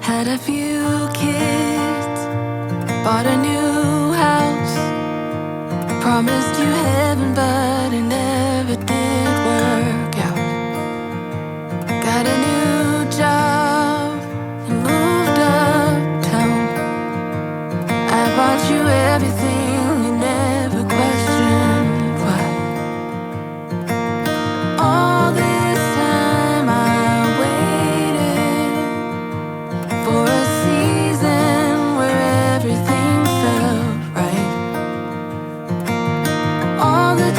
Had a few kids, bought a new house, promised you heaven, but it never did work out. Got a new job and moved uptown. I bought you everything, you never questioned why. All this time I waited for a season where everything felt right. All the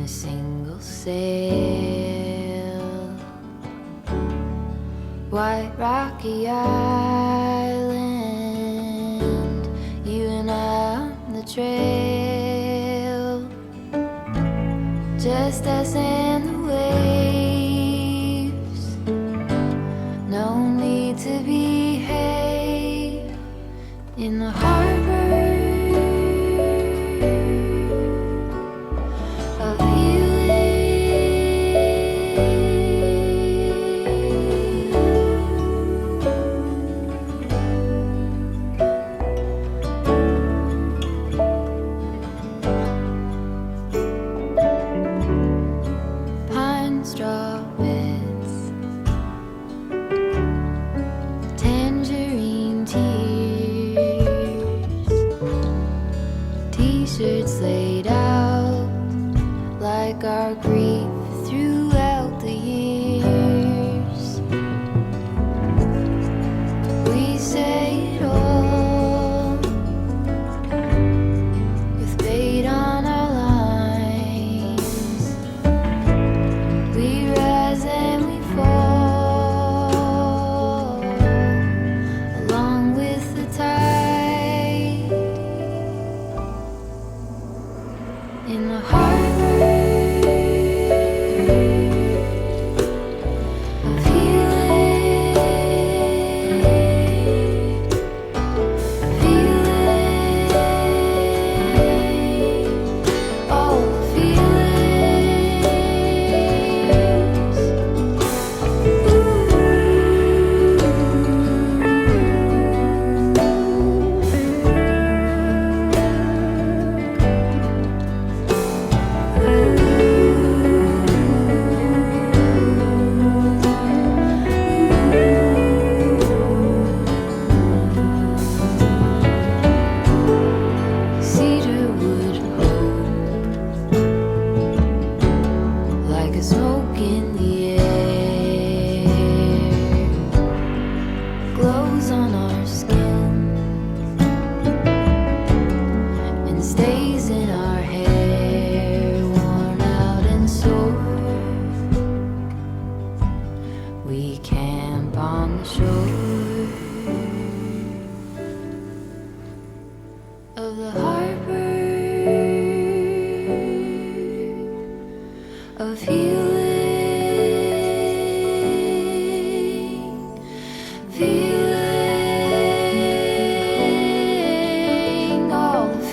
a single sail. White rocky island, you and I on the trail, just us and the waves. No need to behave in the harbor of pine straw beds, tangerine tears, t-shirts laid out like our grief throughout the years. We say it all with bait on our lines. We rise and we fall along with the tide in the harbor of healing, all the feelings. Cedarwood hope, like a smoke in the air, glows on our skin and stays in our hair, worn out and sore. We camp on the shore of the harbor of healing, feeling all the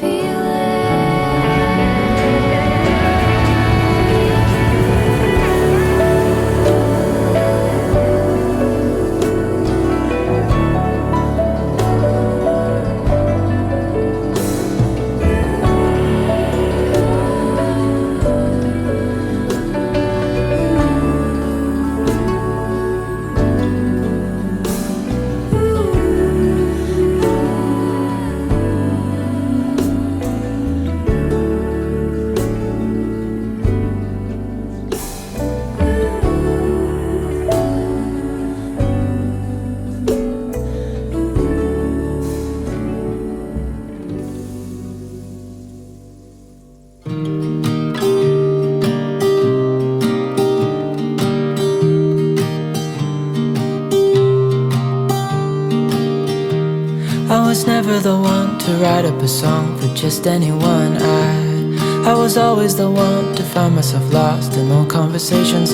I was never the one to write up a song for just anyone. I was always the one to find myself lost in old conversations.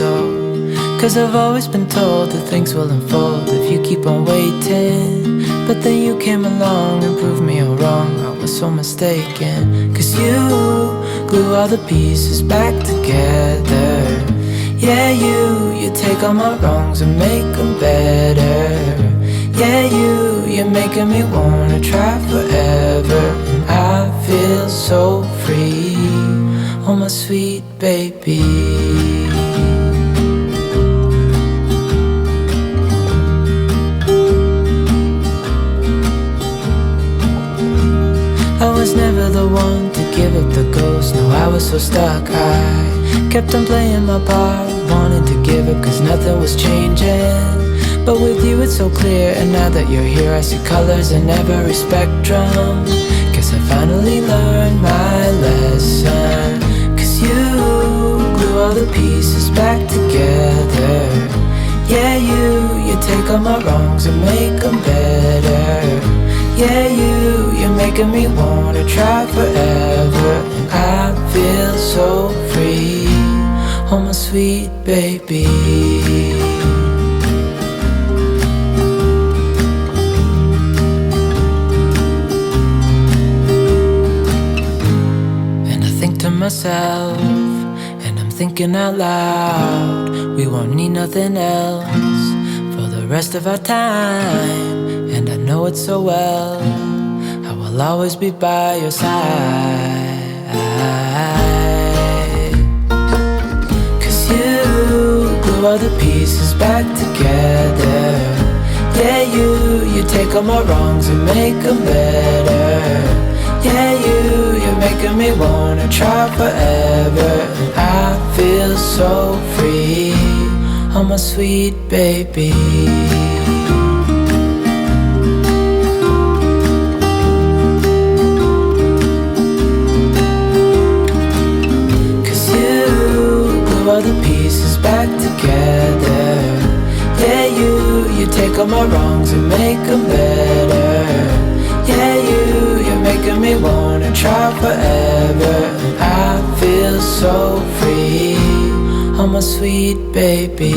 Cause I've always been told that things will unfold if you keep on waiting. But then you came along and proved me all wrong. I was so mistaken. Cause you glue all the pieces back together. Yeah, you take all my wrongs and make them better. Yeah, you're making me wanna try forever. And I feel so free, oh my sweet baby. I was never the one to give up the ghost. No, I was so stuck. I kept on playing my part, wanting to give up cause nothing was changing. But with you it's so clear, and now that you're here I see colors in every spectrum. Guess I finally learned my lesson. Cause you all the pieces back together. Yeah, you take all my wrongs and make them better. Yeah, you're making me wanna try forever. And I feel so free, oh my sweet baby. To myself, and I'm thinking out loud, we won't need nothing else for the rest of our time. And I know it so well, I will always be by your side. 'Cause you glue all the pieces back together. Yeah, you take all my wrongs and make them better. Yeah, you're making me wanna try forever. And I feel so free, oh my sweet baby. Cause you glue all the pieces back together. Yeah, you take all my wrongs and make them better. Yeah, you're making me wanna try forever. And I feel so free, oh my sweet baby.